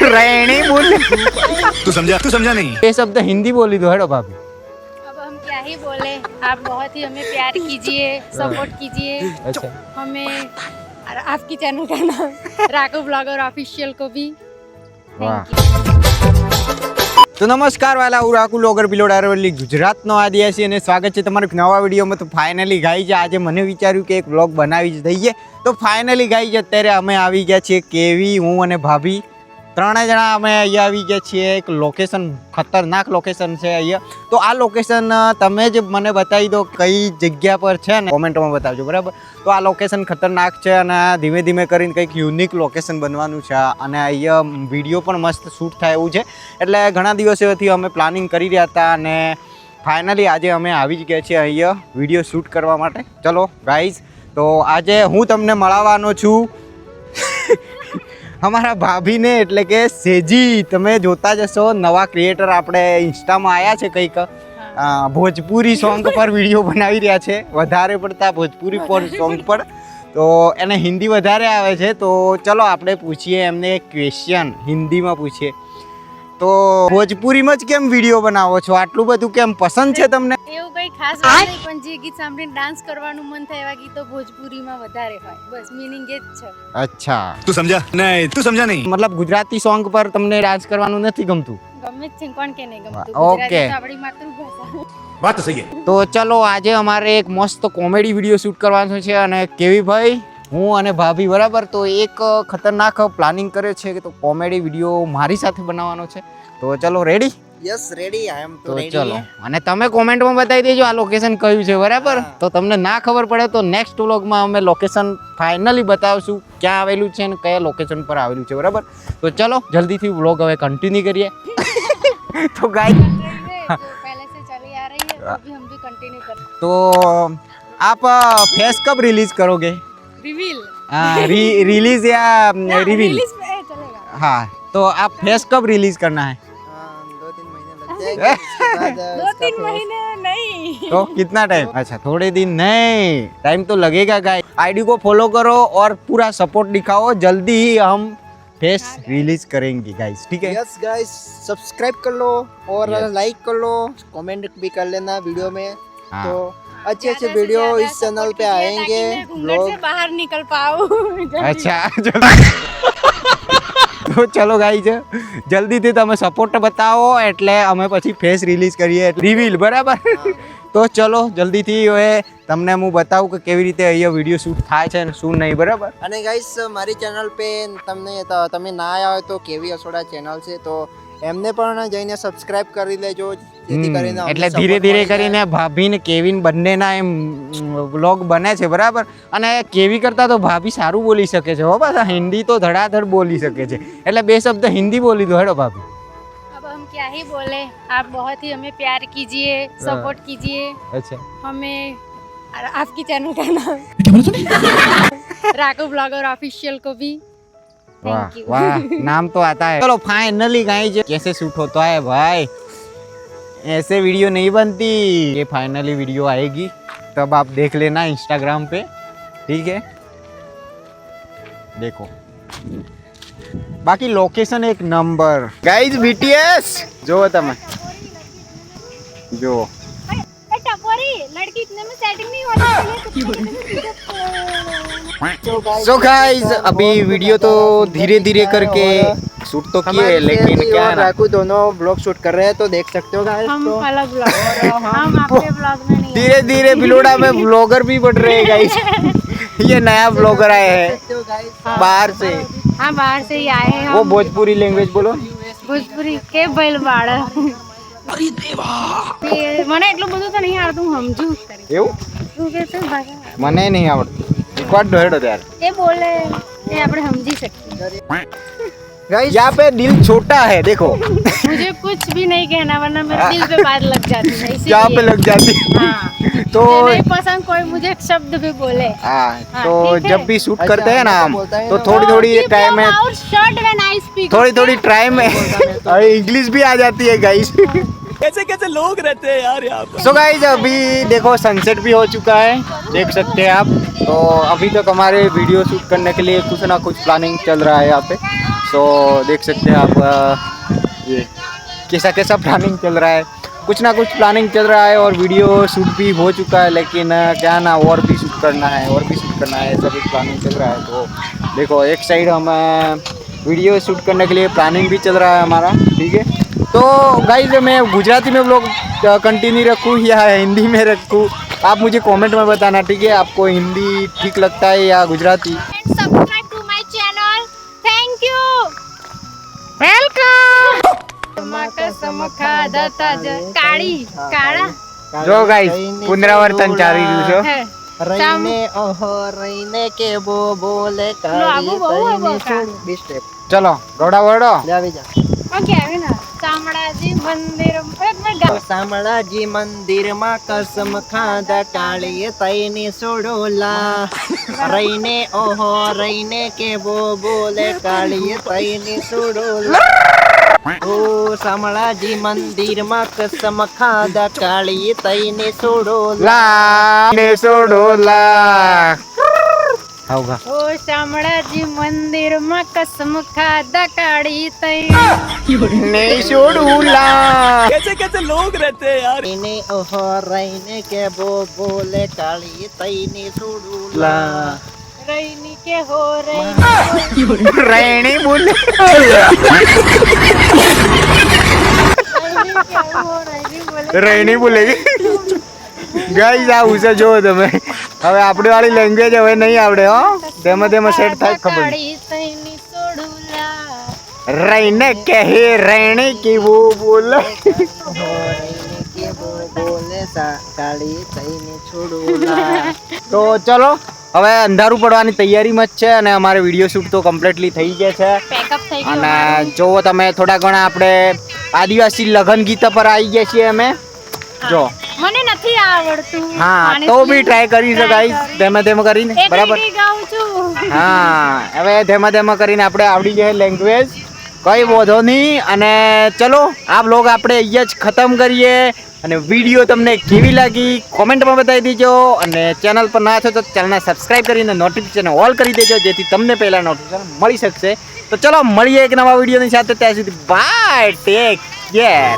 रैनी बोल। तू समझा नहीं। ये शब्द हिंदी बोली दो हेडो भाभी। अब हम क्या ही बोले, आप बहुत ही हमें प्यार कीजिए, सपोर्ट कीजिए। अच्छा हमें और आपकी चैनल का नाम राघव ब्लॉगर ऑफिशियल को भी वाह। Thank you. તો નમસ્કાર વાલા, હું રાકુલ ઓગર પિલોડ અરવલ્લી ગુજરાતનો આદિવાસી અને સ્વાગત છે તમારું એક નવા વિડીયોમાં। તો ફાઇનલી ગાઈ છે, આજે મને વિચાર્યું કે એક વ્લોગ બનાવી જ દઈએ। તો ફાઇનલી ગાઈ છે, અત્યારે અમે આવી ગયા છીએ કેવી, હું અને ભાભી ત્રણેય જણા અમે અહીંયા આવી ગયા છીએ। એક લોકેશન, ખતરનાક લોકેશન છે અહીંયા। તો આ લોકેશન તમે જ મને બતાવી દો કઈ જગ્યા પર છે ને કોમેન્ટમાં બતાવજો, બરાબર। તો આ લોકેશન ખતરનાક છે અને ધીમે ધીમે કરીને કંઈક યુનિક લોકેશન બનવાનું છે અને અહીંયા વિડીયો પણ મસ્ત શૂટ થાય એવું છે। એટલે ઘણા દિવસોથી અમે પ્લાનિંગ કરી રહ્યા હતા અને ફાઇનલી આજે અમે આવી જ ગયા છીએ અહીંયા વિડીયો શૂટ કરવા માટે। ચલો ગાઈઝ, તો આજે હું તમને મળવાનો છું અમારા ભાભીને, એટલે કે સેજી। તમે જોતા જશો, નવા ક્રિએટર આપણે ઇન્સ્ટામાં આવ્યા છે, કંઈક ભોજપુરી સોંગ પર વિડીયો બનાવી રહ્યા છે, વધારે પડતા ભોજપુરી સોંગ પર। તો એને હિન્દી વધારે આવે છે, તો ચલો આપણે પૂછીએ એમને ક્વેશ્ચન, હિન્દીમાં પૂછીએ। તો ભોજપુરીમાં જ કેમ વિડીયો બનાવો છો? આટલું બધું કેમ પસંદ છે તમને? એવું કઈ ખાસ વાત નહીં, પણ જે ગીત સાંભળીને ડાન્સ કરવાનું મન થાય એવા ગીતો ભોજપુરીમાં વધારે હોય, બસ મિનિંગ એ જ છે। અચ્છા, तू समझा नहीं। મતલબ ગુજરાતી સોંગ પર તમને ડાન્સ કરવાનું નથી ગમતું? ગમે જ છે, કોણ કે નહીં ગમતું? ઓકે, ગુજરાતી તો આપણી માતૃભાષા। बात तो सही है। તો ચલો આજે અમારે એક મસ્ત કોમેડી વિડીયો શૂટ કરવાનો છે અને કેવી ભાઈ, હું અને ભાભી, બરાબર। તો એક ખતરનાક પ્લાનિંગ કરે છે કે તો કોમેડી વિડીયો મારી સાથે બનાવવાનો છે। તો ચલો રેડી? યસ રેડી, આઈ એમ તો ચલો, અને તમે કોમેન્ટમાં બતાવી દેજો આ લોકેશન કયું છે, બરાબર। તો તમને ના ખબર પડે તો નેક્સ્ટ વ્લોગમાં અમે લોકેશન ફાઇનલી બતાવશું ક્યાં આવેલું છે અને કયા લોકેશન પર આવેલું છે, બરાબર। તો ચલો જલ્દીથી વ્લોગ હવે કન્ટિન્યુ કરીએ। તો ગાઈસ, जो पहले से चली आ रही है वो भी हम भी कंटिन्यू करते हैं। तो आप फेस कब रिलीज करोगे? रिवील रिलीज या रिवील? रिलीज पे चलेगा। हाँ, तो आप फेस कब रिलीज करना है? 2-3 महीने लग जाएंगे। 2-3 महीने नहीं। तो कितना टाइम? अच्छा, थोड़े दिन नहीं, टाइम तो लगेगा गाइस। आईडी को फॉलो करो और पूरा सपोर्ट दिखाओ, जल्दी ही हम फेस रिलीज करेंगे गाइस, ठीक है? यस गाइस, सब्सक्राइब कर लो और Yes. लाइक कर लो, कमेंट भी कर लेना वीडियो में। हाँ। तो अच्छे अच्छे ज़्यादा से वीडियो ज़्यादा इस चैनल support पे कीजिए आएंगे। ताकि मैं घूंघट लोग से बाहर निकल पाऊँ। अच्छा તો ચલો ગાઈઝ, જલ્દીથી તમે સપોર્ટ બતાવો એટલે અમે પછી ફેસ રિલીઝ કરીએ, રિવીલ, બરાબર। તો ચલો જલ્દીથી હવે તમને હું બતાવું કે કેવી રીતે અહીંયા વિડીયો શૂટ થાય છે અને શું નહીં, બરાબર। અને ગાઈસ મારી ચેનલ पे તમે ના આવ્યા હોય તો કેવી અસોડા ચેનલ છે, તો એમને પણ જઈને સબસ્ક્રાઇબ કરી લેજો, જેથી કરીને અમને એટલે support ધીરે ધીરે મળી જાય। કરીને ભાભી ને કેવિન બંનેના એમ વ્લોગ બને છે, બરાબર। અને કેવી કરતા તો ભાભી સારું બોલી શકે છે હો, પાછા હિન્દી તો ધડાધડ બોલી શકે છે, એટલે બે શબ્દ હિન્દી બોલી દો હેડો ભાભી। अब हम क्या ही बोले, आप बहुत ही हमें प्यार कीजिए, सपोर्ट कीजिए। अच्छा, हमें और आपकी चैनल का नाम राघव ब्लॉगर ऑफिशियल को भी वाह थैंक यू। वाह, नाम तो आता है। चलो फाइनली गाइस, कैसे शूट होता है भाई, ऐसे वीडियो नहीं बनती। ये फाइनली वीडियो आएगी तब आप देख लेना इंस्टाग्राम पे, ठीक है? देखो, बाकी लोकेशन एक नंबर गाइस। बीटीएस जो તમે જો टपोरी लड़की इतने में सेटिंग नहीं होती। सो गाइस, अभी वीडियो तो धीरे धीरे करके शूट तो किए, लेकिन क्या है ना, राकू दोनों ब्लॉग शूट कर रहे हैं, तो देख सकते हो गाइस। हम तो अलग ब्लॉग, हम आपके ब्लॉग में नहीं। धीरे धीरे बिलोड़ा में ब्लॉगर भी बढ़ रहे हैं गाइस। ये नया ब्लॉगर आए हैं बाहर से, हाँ बाहर से ही आए हैं वो हम। भोजपुरी लैंग्वेज बोलो। ભોજપુરી કે બલવાડ મને એટલું બધું તો નહીં આવડતું, હું સમજુ એવું તું કે છે ભાષા મને નહીં આવડતું, એક વાર ઢેડો ત્યારે એ બોલે એ આપણે સમજી શકીએ। गाइस यहाँ पे दिल छोटा है, देखो मुझे कुछ भी नहीं कहना वरना मेरे दिल पे बात लग जाती है, इसीलिए। यहाँ पे लग जाती हाँ, तो मुझे नहीं पसंद कोई मुझे एक शब्द भी बोले। हाँ, हाँ, तो ठीक है। जब भी शूट अच्छा, करते हैं ना हम, बोलता है तो ना, थोड़ी थोड़ी Keep टाइम your में, mouth shut when I speak, थोड़ी okay? थोड़ी टाइम में इंग्लिश भी आ जाती है गाइस। कैसे कैसे लोग रहते हैं यार यहाँ पे। सो गाइस, अभी देखो सनसेट भी हो चुका है, देख सकते हैं आप। तो अभी तक हमारे वीडियो शूट करने के लिए कुछ ना कुछ प्लानिंग चल रहा है यहाँ पे। सो देख सकते हैं आप ये कैसा कैसा प्लानिंग चल रहा है। कुछ ना कुछ प्लानिंग चल रहा है और वीडियो शूट भी हो चुका है, लेकिन क्या ना और भी शूट करना है ऐसा भी प्लानिंग चल रहा है। तो देखो एक साइड हम वीडियो शूट करने के लिए प्लानिंग भी चल रहा है हमारा, ठीक है। तो गाइस मैं गुजराती में ब्लॉग कंटिन्यू रखूँ या हिंदी में रखूँ, आप मुझे कमेंट में बताना, ठीक है। आपको हिंदी ठीक लगता है या Gujarati. Subscribe to my channel. Thank you. Welcome. કસમ ખાધા તાજ કાળી કાળા જો ગાઈસ પુનરાવર્તન ચાલી રહ્યું છે। રહીને ઓહો રહીને કેવો બોલે કાળી તઈને છોડ બે સ્ટેપ ચલો ગોડા વડો જાવી જા ઓકે આવે ને શામળાજી મંદિર શામળાજી મંદિરમાં કસમ ખાધા કાળીએ તઈને છોડોલા રહીને ઓહો રહીને કેવો બોલે કાળીએ તઈને છોડોલા ઓ શામળાજી મંદિરમાં કસમ ખાધા કાળીએ તઈને છોડોલા લા ને સોડોલા આવગા ઓ શામળાજી મંદિરમાં કસમ ખાધા કાળી તઈ ને સોડુલા कैसे कैसे लोग रहते हैं यार। રહીને ઓહો રહીને કેવો બોલે કાળીએ તઈને છોડોલા રઈની કે હો રઈ રેણી બોલે રેણી બોલેગી ગાઈસ આ ઉસે જો તમે હવે આપણી વાળી લેંગ્વેજ હવે નહીં આવડે હો, તેમાં તેમાં સેટ થાય ખબર કાળી તઈની સોડુલા રેને કહે રેણી કેવો બોલે રહીને કેવો બોલે કાળીએ તઈને છોડોલા તો ચલો હવે અંધારું પડવાની તૈયારીમાં જ છે અને અમારે વિડીયો શૂટ તો કમ્પ્લીટલી થઈ ગયા છે પેકઅપ થઈ ગયું અને જો તમે થોડા ઘણા આપણે આદિવાસી લગન ગીત પર આવી ગયા છીએ અમે જો મને નથી આવડતું હા તો બી ટ્રાય કરી શકાય ધીમે ધીમે કરીને બરાબર ગાઉં છું હા હવે ધીમે ધીમે કરીને આપણે આવડી જાય લેંગ્વેજ કઈ વાંધો નહીં અને ચલો આ બ્લોગ આપણે અહીંયા જ ખતમ કરીએ અને વિડીયો તમને કેવી લાગી કોમેન્ટમાં બતાવી દેજો અને ચેનલ પર ના છો તો ચેનલને સબસ્ક્રાઇબ કરીને નોટિફિકેશન ઓલ કરી દેજો જેથી તમને પહેલાં નોટિફિકેશન મળી શકશે। તો ચલો મળીએ એક નવા વિડીયોની સાથે, ત્યાં સુધી બાય ટેક કેર।